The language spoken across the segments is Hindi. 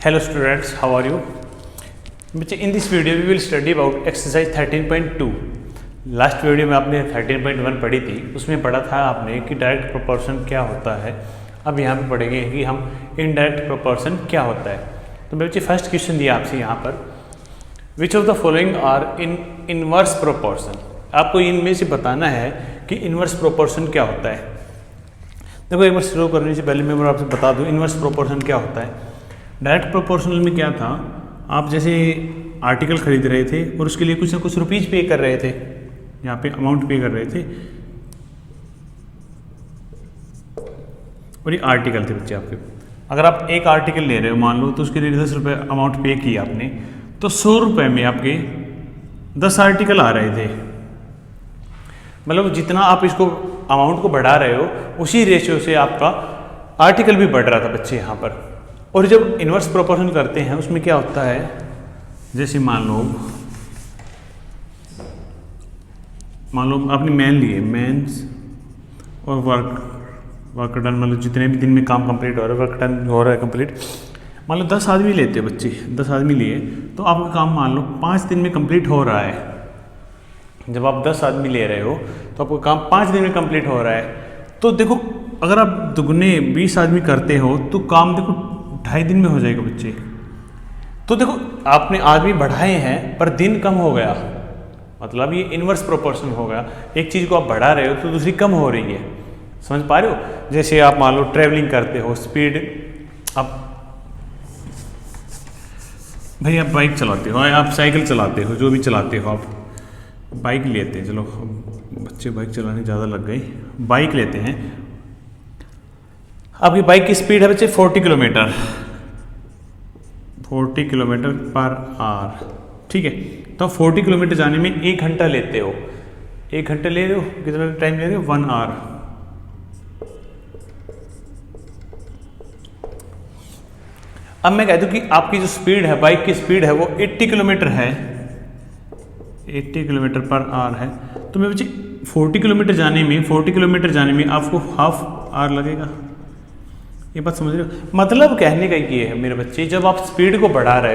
Hello students, how are you? In this video we will study about exercise 13.2. Last video में आपने 13.1 पढ़ी थी, उसमें पढ़ा था आपने कि डायरेक्ट प्रोपोर्शन क्या होता है। अब यहाँ पे पढ़ेंगे कि हम इनडायरेक्ट प्रोपोर्शन क्या होता है। तो मेरे बच्चे फर्स्ट क्वेश्चन दिया आपसे यहाँ पर, which of the following are in inverse proportion. आपको इनमें से बताना है कि इनवर्स प्रोपोर्शन क्या होता है। देखो एक बार शुरू करने से पहले मैं आपसे बता दूँ इनवर्स प्रोपोर्शन क्या होता है। डायरेक्ट प्रोपोर्शनल में क्या था, आप जैसे आर्टिकल खरीद रहे थे और उसके लिए कुछ ना कुछ रुपीज़ पे कर रहे थे, यहाँ पे अमाउंट पे कर रहे थे और ये आर्टिकल थे बच्चे आपके। अगर आप एक आर्टिकल ले रहे हो मान लो, तो उसके लिए 10 रुपये अमाउंट पे किया आपने, तो 100 रुपये में आपके 10 आर्टिकल आ रहे थे। मतलब जितना आप इसको अमाउंट को बढ़ा रहे हो उसी रेशियो से आपका आर्टिकल भी बढ़ रहा था बच्चे यहाँ पर। और जब इन्वर्स प्रोपोर्शन करते हैं उसमें क्या होता है, जैसे मान लो आपने मैन लिए, मेंस और वर्क डन, मतलब जितने भी दिन में काम कंप्लीट हो रहा है, वर्क डन हो रहा है कंप्लीट। मान लो 10 आदमी लेते हैं बच्चे, 10 आदमी लिए तो आपका काम मान लो 5 दिन में कंप्लीट हो रहा है। जब आप 10 आदमी ले रहे हो तो आपका काम 5 दिन में कंप्लीट हो रहा है। तो देखो अगर आप दुगने 20 आदमी करते हो तो काम देखो 2.5 दिन में हो जाएगा बच्चे। तो देखो आपने आदमी बढ़ाए हैं पर दिन कम हो गया, मतलब ये इनवर्स प्रोपोर्शन हो गया। एक चीज़ को आप बढ़ा रहे हो तो दूसरी कम हो रही है, समझ पा रहे हो। जैसे आप मान लो ट्रैवलिंग करते हो, स्पीड आप भाई आप बाइक चलाते हो, आप साइकिल चलाते हो, जो भी चलाते हो, आप बाइक लेते हैं। चलो बच्चे बाइक चलाने ज़्यादा लग गए, बाइक लेते हैं। आपकी बाइक की स्पीड है बच्चे 40 किलोमीटर पर आवर, ठीक है। तो 40 किलोमीटर जाने में 1 घंटा लेते हो। 1 घंटे ले रहे हो, कितना टाइम ले रहे हो, 1 आवर। अब मैं कह दूं कि आपकी जो स्पीड है, बाइक की स्पीड है वो 80 किलोमीटर है, 80 किलोमीटर पर आवर है। तो मैं बच्चे 40 किलोमीटर जाने में आपको हाफ आवर लगेगा। ये बात समझ रहे हो, मतलब कहने का ये है मेरे बच्चे, जब आप स्पीड को बढ़ा रहे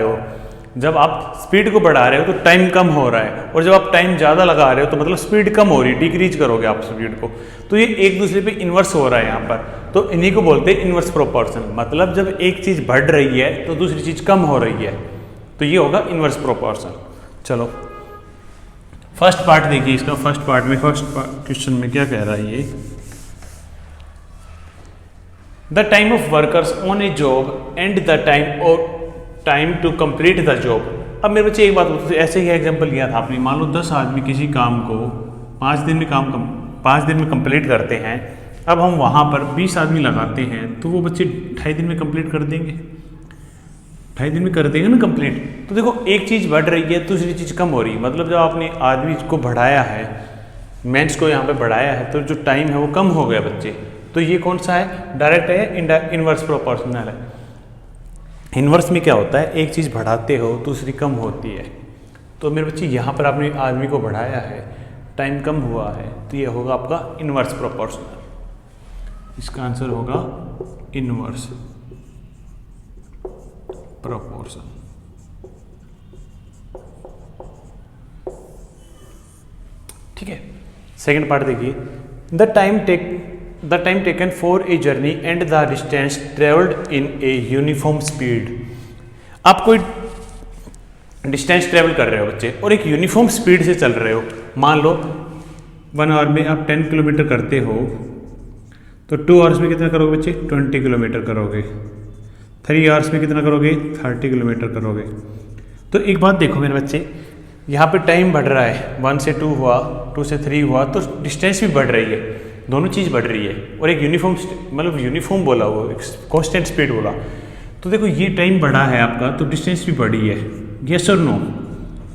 हो तो टाइम कम हो रहा है, और जब आप टाइम ज़्यादा लगा रहे हो तो मतलब स्पीड कम हो रही है, डिक्रीज करोगे आप स्पीड को। तो ये एक दूसरे पे इन्वर्स हो रहा है यहाँ पर। तो इन्हीं को बोलते हैं इन्वर्स प्रोपोर्शन। मतलब जब एक चीज़ बढ़ रही है तो दूसरी चीज़ कम हो रही है, तो ये होगा इन्वर्स प्रोपोर्शन। चलो फर्स्ट पार्ट देखिए इसका। फर्स्ट क्वेश्चन में क्या कह रहा है ये, the time of workers on a job and the time to complete the job. अब मेरे बच्चे एक बात बोलते, ऐसे ही एग्जांपल लिया था आपने। मान लो 10 आदमी किसी काम को 5 दिन में कंप्लीट करते हैं। अब हम वहाँ पर 20 आदमी लगाते हैं तो वो बच्चे 2.5 दिन में कंप्लीट कर देंगे, 2.5 दिन में कर देंगे ना कंप्लीट। तो देखो एक चीज़ बढ़ रही है, दूसरी चीज़ कम हो रही है। मतलब जब आपने आदमी को बढ़ाया है, मेंस को यहाँ पे बढ़ाया है, तो जो टाइम है वो कम हो गया बच्चे। तो ये कौन सा है, डायरेक्ट है, इनवर्स प्रोपोर्शनल है। इनवर्स में क्या होता है, एक चीज़ बढ़ाते हो दूसरी कम होती है। तो मेरे बच्चे यहाँ पर आपने आदमी को बढ़ाया है, टाइम कम हुआ है, तो ये होगा आपका इनवर्स प्रोपोर्शनल। इसका आंसर होगा इनवर्स प्रोपोर्शन। ठीक है, सेकंड पार्ट देखिए, the time taken for a journey and the distance travelled in a uniform speed. आप कोई डिस्टेंस ट्रेवल कर रहे हो बच्चे और एक यूनिफॉर्म स्पीड से चल रहे हो। मान लो 1 आवर में आप 10 किलोमीटर करते हो, तो 2 आवर्स में कितना करोगे बच्चे, 20 किलोमीटर करोगे। 3 आवर्स में कितना करोगे, 30 किलोमीटर करोगे। तो एक बात देखो मेरे बच्चे, यहाँ पे टाइम बढ़ रहा है, 1 से 2 हुआ, 2 से 3 हुआ, तो डिस्टेंस भी बढ़ रही है, दोनों चीज़ बढ़ रही है। और एक यूनिफॉर्म बोला, वो कांस्टेंट स्पीड बोला। तो देखो ये टाइम बढ़ा है आपका, तो डिस्टेंस भी बढ़ी है, यस और नो।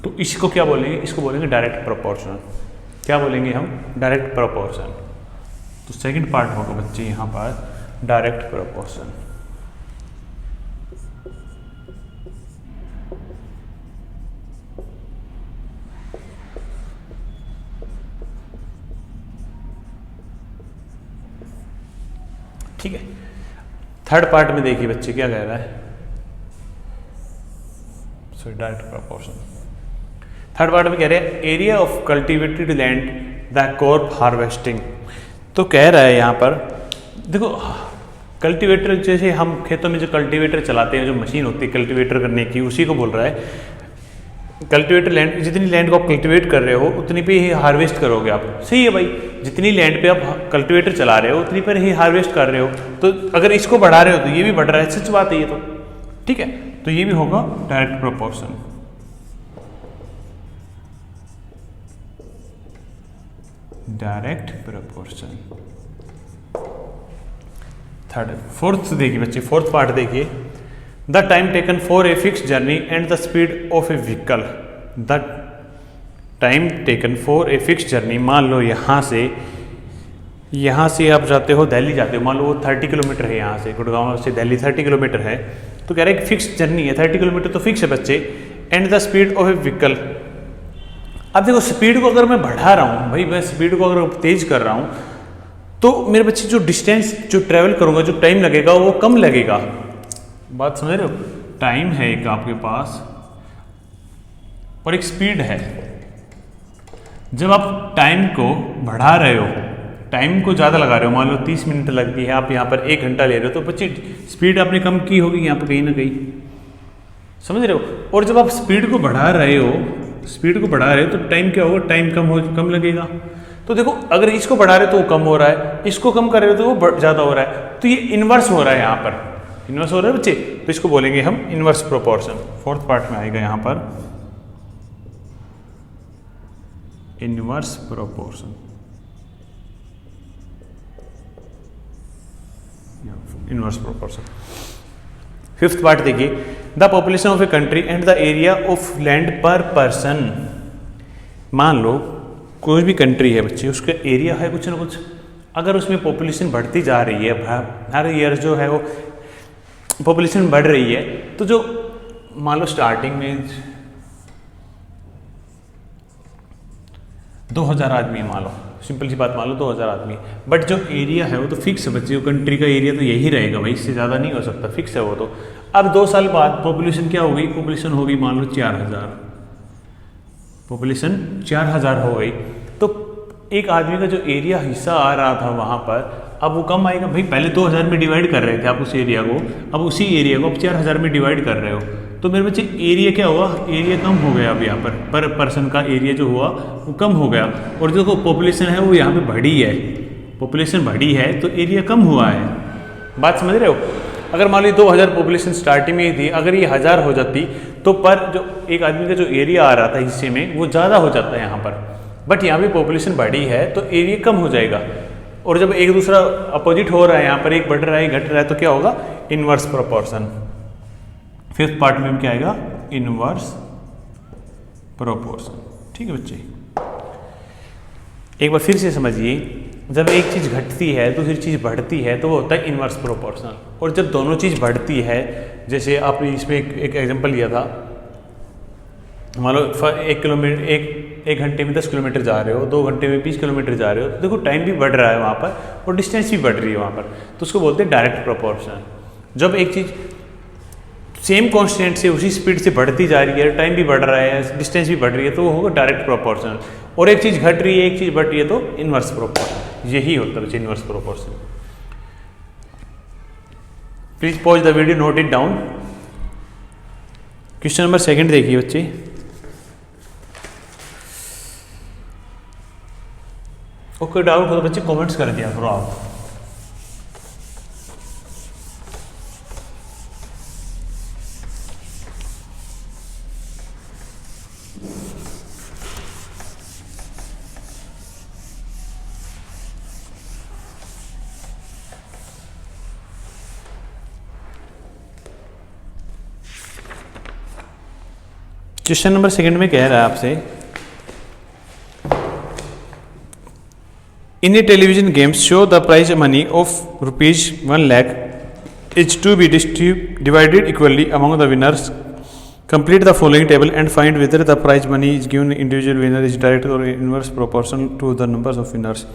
तो इसको क्या बोलेंगे, इसको बोलेंगे डायरेक्ट प्रोपोर्शनल। क्या बोलेंगे हम, डायरेक्ट प्रोपोर्शन। तो सेकंड पार्ट होगा बच्चे यहाँ पर डायरेक्ट प्रोपोर्शन। ठीक है, थर्ड पार्ट में देखिए बच्चे क्या कह रहा है, so direct proportion. Third part में कह रहे हैं area of cultivated land the crop harvesting. तो कह रहा है यहाँ पर देखो कल्टीवेटर, जैसे हम खेतों में जो कल्टीवेटर चलाते हैं, जो मशीन होती है कल्टीवेटर करने की, उसी को बोल रहा है। कल्टीवेटर लैंड, जितनी लैंड को आप कल्टीवेट कर रहे हो उतनी पे ही हार्वेस्ट करोगे आप। सही है भाई, जितनी लैंड पे आप कल्टीवेटर चला रहे हो उतनी पर ही हार्वेस्ट कर रहे हो। तो अगर इसको बढ़ा रहे हो तो ये भी बढ़ रहा है, सच बात है ये तो। ठीक है, तो ये भी होगा direct proportion. Direct proportion. Third, fourth देखिए बच्चे, फोर्थ पार्ट देखिए। The time taken for a fix journey and the speed of A vehicle. The time taken for a fix journey, मान लो यहाँ से आप जाते हो, दिल्ली जाते हो, मान लो वो 30 किलोमीटर है, यहाँ से गुड़गांव से दिल्ली 30 किलोमीटर है। तो कह रहे हैं कि फिक्स जर्नी है, 30 किलोमीटर तो फिक्स है बच्चे। And the speed of A vehicle, अब देखो स्पीड को अगर मैं बढ़ा रहा हूँ भाई, मैं स्पीड को अगर तेज कर रहा हूँ तो मेरे बच्चे जो डिस्टेंस जो ट्रेवल करूँगा, जो टाइम लगेगा वो कम लगेगा। बात समझ रहे हो? टाइम है एक आपके पास और एक स्पीड है। जब आप टाइम को बढ़ा रहे हो, टाइम को ज़्यादा लगा रहे हो, मान लो 30 मिनट लगती है, आप यहाँ पर 1 घंटा ले रहे हो, तो बच्चे स्पीड आपने कम की होगी यहाँ पर कहीं ना कहीं, समझ रहे हो? और जब आप स्पीड को बढ़ा रहे हो, तो टाइम क्या होगा, टाइम कम लगेगा। तो देखो अगर इसको बढ़ा रहे हो तो वो कम हो रहा है, इसको कम कर रहे हो तो वो ज़्यादा हो रहा है। तो ये इन्वर्स हो रहा है, यहाँ पर इन्वर्स हो रहा है बच्चे। तो इसको बोलेंगे हम इन्वर्स प्रोपोर्शन। फोर्थ पार्ट में आएगा यहाँ पर inverse proportion. Inverse proportion. Fifth part देखिए, the population of a country and the area of land per person. मान लो कोई भी कंट्री है बच्चे, उसका एरिया है कुछ ना कुछ, अगर उसमें पॉपुलेशन बढ़ती जा रही है, हर ईयर जो है वो पॉपुलेशन बढ़ रही है, तो जो मान लो स्टार्टिंग में 2000 आदमी मान लो, सिंपल सी बात मान लो 2000 आदमी, बट जो एरिया है वो तो फिक्स है बच्चे, कंट्री का एरिया तो यही रहेगा भाई, इससे ज़्यादा नहीं हो सकता, फिक्स है वो तो। अब 2 साल बाद पॉपुलेशन क्या होगी, पॉपुलेशन होगी मान लो 4000, पॉपुलेशन 4000 हो गई, तो एक आदमी का जो एरिया हिस्सा आ रहा था वहाँ पर, अब वो कम आएगा भाई। पहले 2000 में डिवाइड कर रहे थे आप उस एरिया को, अब उसी एरिया को आप 4000 में डिवाइड कर रहे हो, तो मेरे बच्चे एरिया क्या हुआ, एरिया कम हो गया। अब यहाँ पर पर्सन का एरिया जो हुआ वो कम हो गया। और जो पॉपुलेशन है वो यहाँ पे बढ़ी है, पॉपुलेशन बढ़ी है तो एरिया कम हुआ है। बात समझ रहे हो? अगर मान लीजिए 2000 पॉपुलेशन स्टार्टिंग में ही थी, अगर ये 1000 हो जाती तो पर जो एक आदमी का जो एरिया आ रहा था हिस्से में वो ज़्यादा हो जाता है यहाँ पर, बट यहाँ पे पॉपुलेशन बढ़ी है तो एरिया कम हो जाएगा। और जब एक दूसरा अपोजिट हो रहा है, यहाँ पर एक बढ़ रहा है घट रहा है, तो क्या होगा, इनवर्स प्रोपोर्शन। फिफ्थ पार्ट में क्या आएगा, इनवर्स प्रोपोर्शन। ठीक है बच्चे, एक बार फिर से समझिए, जब एक चीज़ घटती है दूसरी चीज़ बढ़ती है तो वो होता है इनवर्स प्रोपोर्शनल। और जब दोनों चीज़ बढ़ती है, जैसे आपने इसमें एक एग्जांपल लिया था, मान लो 1 किलोमीटर एक घंटे में 10 किलोमीटर जा रहे हो, 2 घंटे में 20 किलोमीटर जा रहे हो, तो देखो टाइम भी बढ़ रहा है वहाँ पर और डिस्टेंस भी बढ़ रही है वहाँ पर, तो उसको बोलते हैं डायरेक्ट प्रोपोर्शनल। जब एक चीज़ सेम कांस्टेंट से उसी स्पीड से बढ़ती जा रही है, टाइम भी बढ़ रहा है, डिस्टेंस भी बढ़ रही है, तो वो होगा डायरेक्ट प्रोपोर्शनल। और एक चीज़ घट रही है, एक चीज़ बढ़ रही है, तो इनवर्स प्रोपोर्शनल। यही होता है inverse proportional. Please pause the video, note it down. Question number 2 देखिए बच्चे। ओके, डाउट हो तो बच्चे कमेंट्स कर दिया करो आप। क्वेश्चन नंबर 2 में कह रहा है आपसे, in a television games show the prize money of ₹1 lakh is to be divided equally among the winners. Complete the following table and find whether the prize money is given individual winner is direct और inverse proportional to the numbers of winners.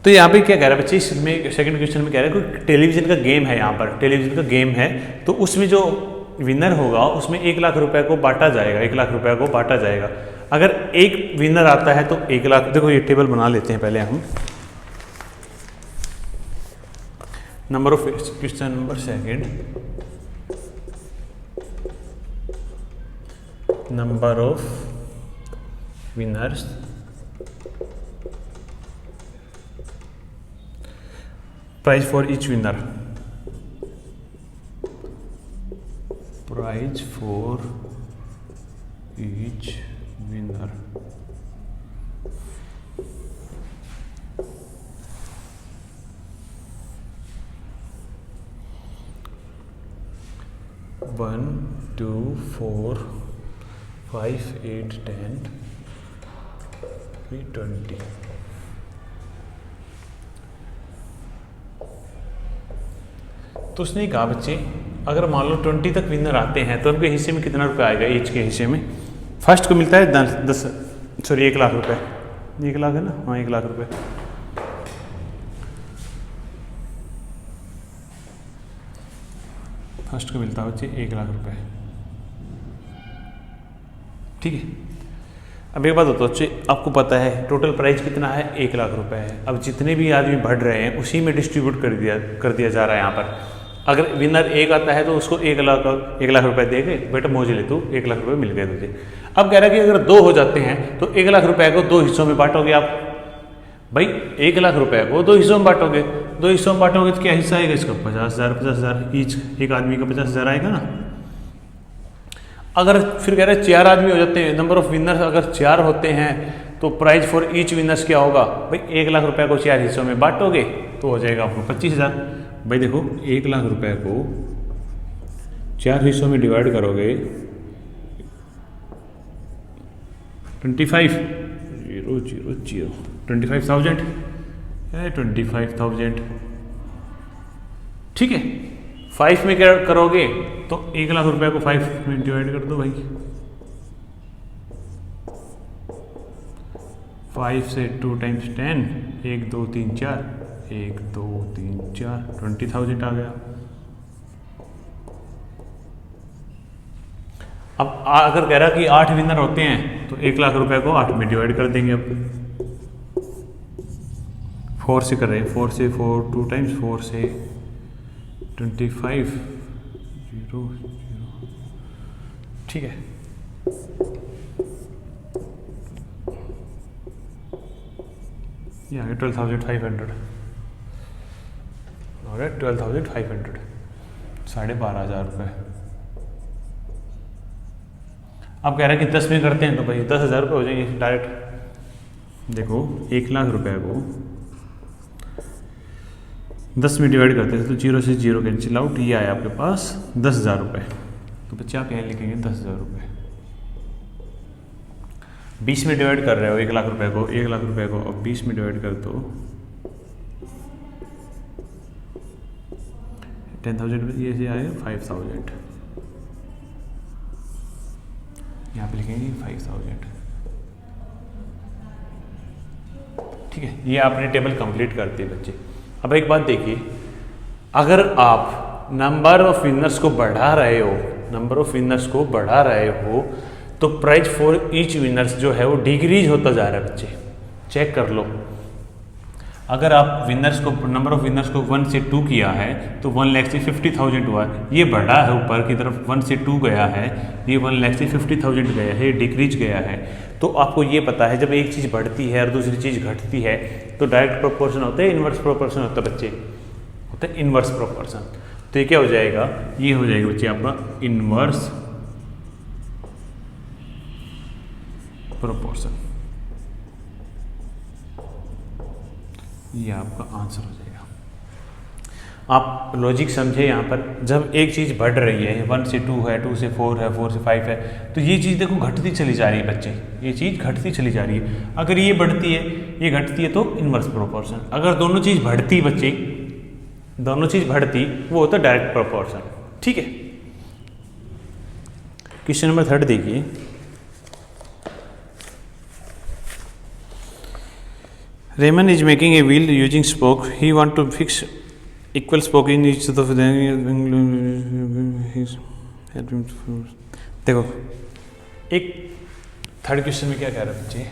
तो यहाँ पे क्या कह रहा है बच्चे, इसमें सेकंड क्वेश्चन में कह रहा है कोई टेलीविजन का गेम है, यहाँ पर टेलीविजन का गेम है, तो उसमें जो विनर होगा उसमें 1 लाख रुपए को बांटा जाएगा, 1 लाख रुपए को बांटा जाएगा। अगर एक विनर आता है तो 1 लाख, देखो ये टेबल बना लेते हैं पहले हम। Number of, question number second, number of winners prize for each winner, prize for each winner, one 2 4 5 8 10 20। तो उसने कहा बच्चे अगर मान लो 20 तक विनर आते हैं तो उनके हिस्से में कितना रुपया आएगा, ईच के हिस्से में। फर्स्ट को मिलता है 1 लाख रुपए, 1 लाख है ना, हाँ 1 लाख रुपए। फर्स्ट को मिलता है बच्चे 1 लाख रुपए, ठीक है। अब एक बात होता है बच्चे, आपको पता है टोटल प्राइस कितना है, 1 लाख रुपए है। अब जितने भी आदमी बढ़ रहे हैं उसी में डिस्ट्रीब्यूट कर दिया जा रहा है यहाँ पर। अगर विनर एक आता है तो उसको 1 लाख रुपए देंगे, बेटा मौज ले तू, 1 लाख रुपए मिल गए तुझे। अब कह रहा है कि अगर 2 हो जाते हैं तो 1 लाख रुपए को 2 हिस्सों में बांटोगे आप। भाई 1 लाख रुपए को 2 हिस्सों में बांटोगे, 2 हिस्सों में बांटोगे तो क्या हिस्सा आएगा इसका, 50,000 ईच, एक आदमी का 50,000 आएगा ना। अगर फिर कह रहे हैं 4 आदमी हो जाते हैं, नंबर ऑफ विनर्स अगर 4 होते हैं तो प्राइज फॉर ईच विनर्स क्या होगा, भाई 1 लाख रुपए को 4 हिस्सों में बांटोगे तो हो जाएगा आपको 25,000। भाई देखो 1 लाख रुपए को 4 हिस्सों में डिवाइड करोगे 25,000 25,000, ठीक है। 5 में क्या करोगे तो 1 लाख रुपए को 5 में डिवाइड कर दो भाई, 5 से 2 टाइम्स 10, 1 2 3 4, 1 2 3 4, 20,000 आ गया। अब अगर कह रहा कि 8 विनर होते हैं तो 1 लाख रुपए को 8 में डिवाइड कर देंगे। अब 4 से कर रहे हैं, 4 से 4 2 टाइम्स 4 से 25 0 0, ठीक है। ये आ गया 12,500, हो गया 12,500, 12,500 रुपये। अब कह रहे हैं कि 10 में करते हैं तो भाई 10,000 रुपये हो जाएंगे डायरेक्ट। देखो 1 लाख रुपए को 10 में डिवाइड करते हैं तो 0 से 0 कैंसिल आउट, ये आया आपके पास 10,000 रुपये। तो बच्चे आप यहाँ लिखेंगे 10,000 रुपये। 20 में डिवाइड कर रहे हो 1 लाख रुपए को, 1 लाख रुपए को अब 20 में डिवाइड कर दो 10,000, ये से आएगा 5,000, यहाँ पे लिखेंगे 5,000, ठीक है। ये आपने टेबल कंप्लीट कर दी बच्चे। अब एक बात देखिए, अगर आप नंबर ऑफ विनर्स को बढ़ा रहे हो, नंबर ऑफ विनर्स को बढ़ा रहे हो तो प्राइज फॉर ईच विनर्स जो है वो डिक्रीज होता जा रहा है बच्चे, चेक कर लो। अगर आप विनर्स को, नंबर ऑफ विनर्स को 1 से 2 किया है तो 1 लाख से 50,000 हुआ, ये बढ़ा है ऊपर की तरफ, 1 से 2 गया है, ये 1 लाख से 50,000 गया है, डिक्रीज गया है। तो आपको ये पता है जब एक चीज़ बढ़ती है और दूसरी चीज़ घटती है तो डायरेक्ट प्रोपोर्शन होता है, इन्वर्स प्रोपोर्शन होता है बच्चे, होता है इन्वर्स प्रोपोर्शन। तो ये क्या हो जाएगा, ये हो जाएगा बच्चे आपका इन्वर्स प्रोपोर्शन, ये आपका आंसर हो जाएगा। आप लॉजिक समझे यहाँ पर, जब एक चीज़ बढ़ रही है, 1 से 2 है, 2 से 4 है, 4 से 5 है, तो ये चीज़ देखो घटती चली जा रही है बच्चे, ये चीज़ घटती चली जा रही है। अगर ये बढ़ती है, ये घटती है तो इन्वर्स प्रोपोर्शन। अगर दोनों चीज़ बढ़ती बच्चे, दोनों चीज़ बढ़ती, वो होता है डायरेक्ट प्रोपोर्शन, ठीक है। क्वेश्चन नंबर 3 देखिए, Raymond is making a wheel using spoke. He want to fix equal spoke in each of them. देखो एक थर्ड क्वेश्चन में क्या कह रहे हैं बच्चे,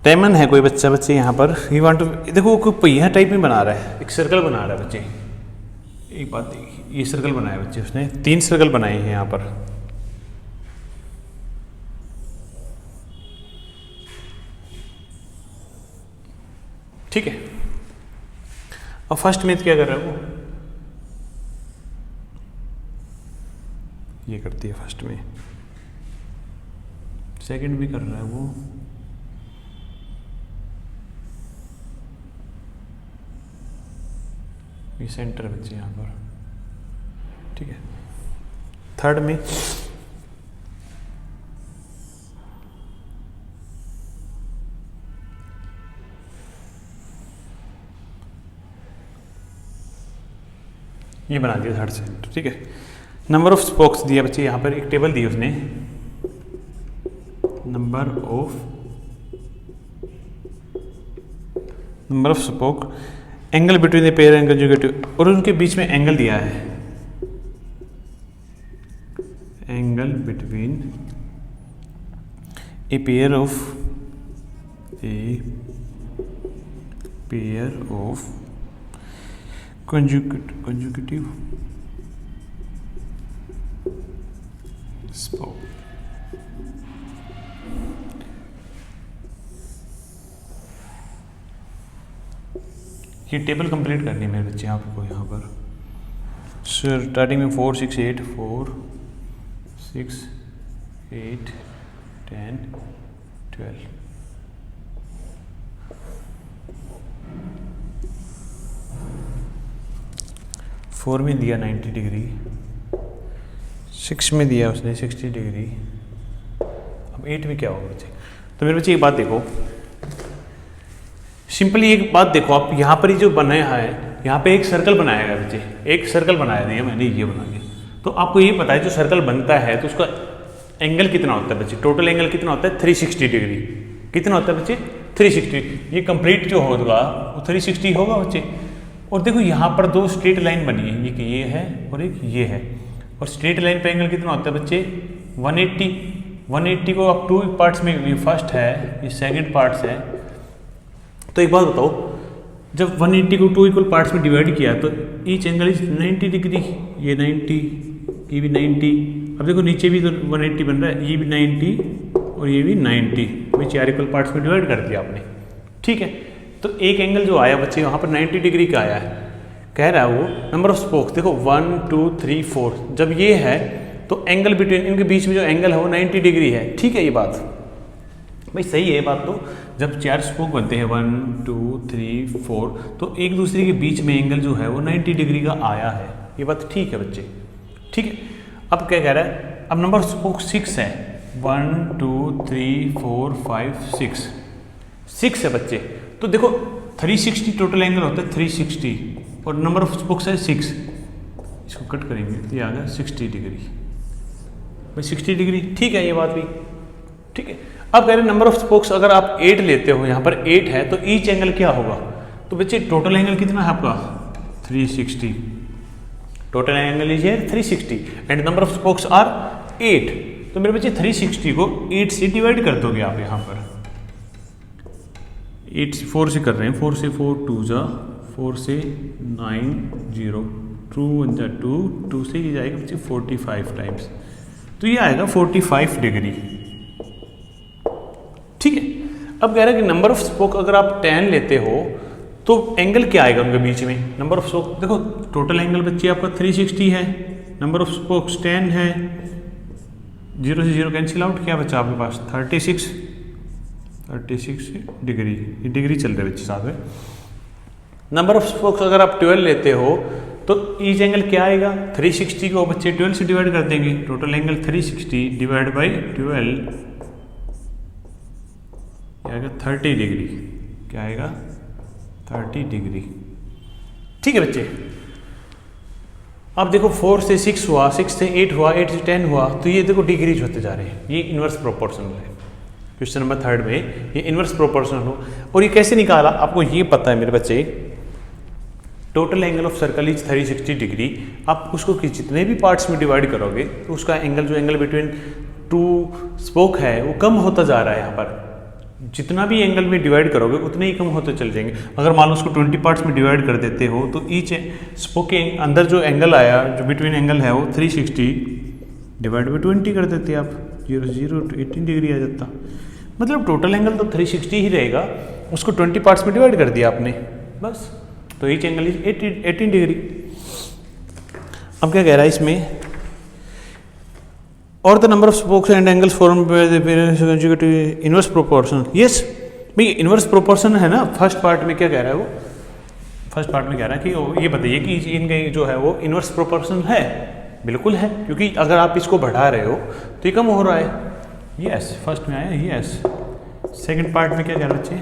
टेमन है कोई बच्चा बच्चे यहाँ पर ही वांट टू, देखो कोई पहिया टाइप में बना रहा है, एक सर्कल बना रहा है बच्चे। एक बात देखिए, ये सर्कल बनाया बच्चे, उसने 3 सर्कल बनाए हैं यहाँ पर। ठीक है, अब फर्स्ट में क्या कर रहा है वो, ये करती है फर्स्ट में, सेकंड भी कर रहा है वो, ये सेंटर बच्चे यहाँ पर। ठीक है, थर्ड में ये बना दिया थर्ड सेंटर। ठीक है, नंबर ऑफ स्पोक्स दिया बच्चे, यहाँ पर एक टेबल दी उसने, number of spoke, angle between the pair and conjugative, और उनके बीच में एंगल दिया है, angle between a pair of conjugative spoke. ये टेबल कंप्लीट करनी है मेरे बच्चे आपको यहाँ पर। स्टार्टिंग में 4 6 8 4 6 8 10 12, 4 में दिया 90 डिग्री, 6 में दिया उसने 60 डिग्री, अब 8 में क्या होगा बच्चे। तो मेरे बच्चे एक बात देखो, सिंपली एक बात देखो आप, यहाँ पर ही जो बनाया है, यहाँ पे एक सर्कल बनाया गया बच्चे, एक सर्कल बनाया दिया मैंने, ये बना के, तो आपको ये पता है जो सर्कल बनता है तो उसका एंगल कितना होता है बच्चे, टोटल एंगल कितना होता है 360 डिग्री। कितना होता है बच्चे 360, ये कंप्लीट जो होगा वो 360 होगा बच्चे। और देखो यहाँ पर 2 स्ट्रेट लाइन बनी है, एक ये है और एक ये है, और स्ट्रेट लाइन पे एंगल कितना होता है बच्चे 180। 180 को आप 2 पार्ट्स में, ये फर्स्ट है ये सेकंड पार्ट्स है, तो एक बात बताओ, जब 180 को 2 इक्वल पार्ट्स में डिवाइड किया तो ईच एंगल इज 90 डिग्री, ये 90, ये भी 90, अब देखो नीचे भी तो 180 बन रहा है, ये भी 90 और ये भी 90, वही 4 इक्वल पार्ट्स में डिवाइड कर दिया आपने। ठीक है, तो एक एंगल जो आया बच्चे वहाँ पर 90 डिग्री का आया है, कह रहा है वो नंबर ऑफ स्पोक्स, देखो 1 2 3 4, जब ये है तो एंगल बिटवीन, इनके बीच में जो एंगल है वो 90 डिग्री है। ठीक है, ये बात भाई सही है, ये बात तो जब 4 स्पोक बनते हैं 1 2 3 4, तो एक दूसरे के बीच में एंगल जो है वो 90 डिग्री का आया है, ये बात ठीक है बच्चे। ठीक है, अब क्या कह रहा है, अब नंबर ऑफ स्पोक 6 है, 1 2 3 4 5 6 है बच्चे। तो देखो 360 टोटल एंगल होता है 360, और नंबर ऑफ स्पोक्स है 6, इसको कट करेंगे तो ये आ गया 60 डिग्री भाई, 60 डिग्री। ठीक है, ये बात भी ठीक है। अब कह रहे नंबर ऑफ स्पोक्स अगर आप 8 लेते हो, यहाँ पर 8 है तो ईच एंगल क्या होगा, तो बच्चे टोटल एंगल कितना है आपका 360, टोटल एंगल इज है 360 and number of spokes are 8, तो मेरे बच्चे 360 को 8 से डिवाइड कर दोगे आप यहाँ पर, 8 से 4 से कर रहे हैं, 4 से 4 2 जा 4 से 9 0 2 1 जा 2 2 से ये जाएगा बच्चे 45 टाइम्स, तो ये आएगा 45 डिग्री। ठीक है, अब कह रहा है कि नंबर ऑफ स्पोक अगर आप 10 लेते हो तो एंगल क्या आएगा उनके बीच में, नंबर ऑफ स्पोक, देखो टोटल एंगल बच्चे आपका 360 है, नंबर ऑफ स्पोक्स 10 है, 0 से 0 कैंसिल आउट, क्या बचा आपके पास 36 डिग्री, ये डिग्री चल रही है बच्चे साथ में। नंबर ऑफ स्पोक्स अगर आप 12 लेते हो तो ईच एंगल क्या आएगा, 360 को बच्चे 12 से डिवाइड कर देंगे, टोटल एंगल 360 डिवाइड बाई 12 क्या आएगा 30 डिग्री, क्या आएगा 30 डिग्री। ठीक है बच्चे, अब देखो 4 से 6 हुआ, 6 से 8 हुआ, 8 से 10 हुआ, तो ये देखो डिक्रीज होते जा रहे हैं। ये इन्वर्स प्रोपोर्शनल है। क्वेश्चन नंबर 3 में ये इन्वर्स प्रोपोर्शनल हो। और ये कैसे निकाला, आपको ये पता है मेरे बच्चे, total angle of circle is 360 degree. आप उसको जितने भी पार्ट्स में डिवाइड करोगे तो उसका एंगल, जो एंगल बिटवीन टू स्पोक है, वो कम होता जा रहा है। यहाँ पर जितना भी एंगल में डिवाइड करोगे उतने ही कम होते चल जाएंगे। अगर मान लो उसको 20 पार्ट्स में डिवाइड कर देते हो तो ईच स्पोक के अंदर जो एंगल आया, जो बिटवीन एंगल है, वो 360 डिवाइड बाई 20 कर देते आप, 0 to 18 डिग्री आ जाता। मतलब टोटल एंगल तो 360 ही रहेगा, उसको 20 पार्ट्स में डिवाइड कर दिया आपने, बस। तो ईच एंगल इज 18 डिग्री। अब क्या कह रहा है इसमें, और the number of spokes and angles form by the inverse proportion. Yes भाई, इनवर्स प्रोपोर्शन है ना। फर्स्ट पार्ट में क्या कह रहा है वो, फर्स्ट पार्ट में कह रहा है कि ये बताइए कि इनके जो है वो इनवर्स प्रोपोर्शन है। बिल्कुल है, क्योंकि अगर आप इसको बढ़ा रहे हो तो ये कम हो रहा है। यस, फर्स्ट में आया यस। सेकंड पार्ट में क्या कह रहा है बच्चे,